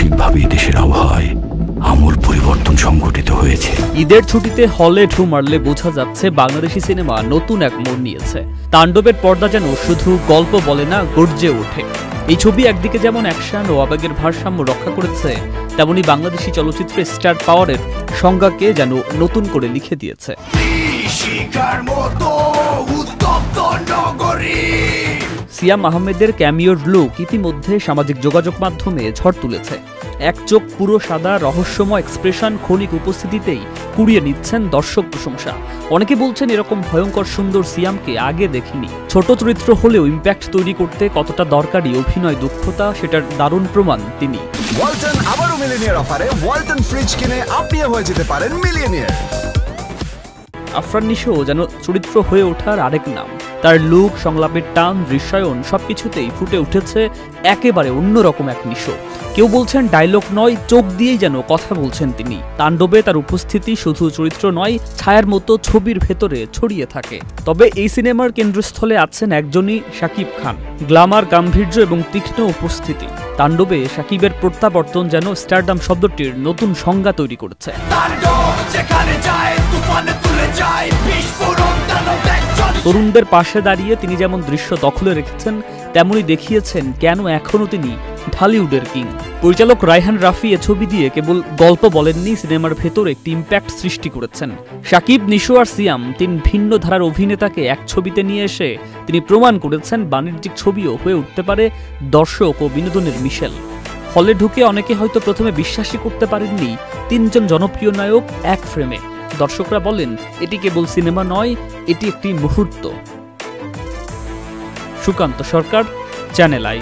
আংশিকভাবেই দেশের আবহাওয়ায় আমূল পরিবর্তন সংঘটিত হয়েছে। ঈদের ছুটিতে হলে ঢু মারলে বোঝা যাচ্ছে বাংলাদেশি সিনেমা নতুন এক মোড় নিয়েছে। তাণ্ডবের পর্দা যেন শুধু গল্প বলে না, গর্জে ওঠে। এই ছবি একদিকে যেমন অ্যাকশন ও আবেগের ভারসাম্য রক্ষা করেছে, তেমনি বাংলাদেশি চলচ্চিত্রে স্টার পাওয়ারের সংজ্ঞাকে যেন নতুন করে লিখে দিয়েছে। সিয়াম আহমেদের ক্যামিওর লুক ইতিমধ্যে সামাজিক যোগাযোগ মাধ্যমে ঝড় তুলেছে। এক চোখ পুরো সাদা, রহস্যময় এক্সপ্রেশন ক্ষণিক উপস্থিতিতেই কুড়িয়ে নিচ্ছেন দর্শক প্রশংসা। অনেকে বলছেন এরকম ভয়ঙ্কর সুন্দর সিয়ামকে আগে দেখিনি। ছোট চরিত্র হলেও ইম্প্যাক্ট তৈরি করতে কতটা দরকারি অভিনয় দক্ষতা, সেটার দারুণ প্রমাণ তিনি। ওয়ালটন আবারও মিলিয়নিয়ার অফারে ওয়ালটন ফ্রিজ কিনে আপনিও হয়ে যেতে পারেন মিলিয়নিয়ার। আফরান নিশো যেন চরিত্র হয়ে ওঠার আরেক নাম। তার লুক, সংলাপের টান, দৃশ্যায়ন সবকিছুতেই ফুটে উঠেছে একেবারে অন্যরকম এক নিশো। কেউ বলছেন ডায়লগ নয়, চোখ দিয়েই যেন কথা বলছেন তিনি। তাণ্ডবে তার উপস্থিতি শুধু চরিত্র নয়, ছায়ার মতো ছবির ভেতরে ছড়িয়ে থাকে। তবে এই সিনেমার কেন্দ্রস্থলে আছেন একজনই, শাকিব খান। গ্ল্যামার, গাম্ভীর্য এবং তীক্ষ্ণ উপস্থিতি। তাণ্ডবে শাকিবের প্রত্যাবর্তন যেন স্টারডাম শব্দটির নতুন সংজ্ঞা তৈরি করেছে। তরুণদের পাশে দাঁড়িয়ে তিনি যেমন দৃশ্য দখলে রেখেছেন, তেমনি দেখিয়েছেন কেন এখনও তিনি ঢালিউডের কিং। পরিচালক রায়হান রাফি এ ছবি দিয়ে কেবল গল্প বলেননি, সিনেমার ভেতর একটি ইম্প্যাক্ট সৃষ্টি করেছেন। শাকিব, নিশো আর সিয়াম, তিন ভিন্ন ধারার অভিনেতাকে এক ছবিতে নিয়ে এসে তিনি প্রমাণ করেছেন বাণিজ্যিক ছবিও হয়ে উঠতে পারে দর্শক ও বিনোদনের মিশেল। হলে ঢুকে অনেকে হয়তো প্রথমে বিশ্বাসই করতে পারেননি তিনজন জনপ্রিয় নায়ক এক ফ্রেমে। দর্শকরা বলেন এটি কেবল সিনেমা নয়, এটি একটি মুহূর্ত। সুকান্ত সরকার, চ্যানেল আই।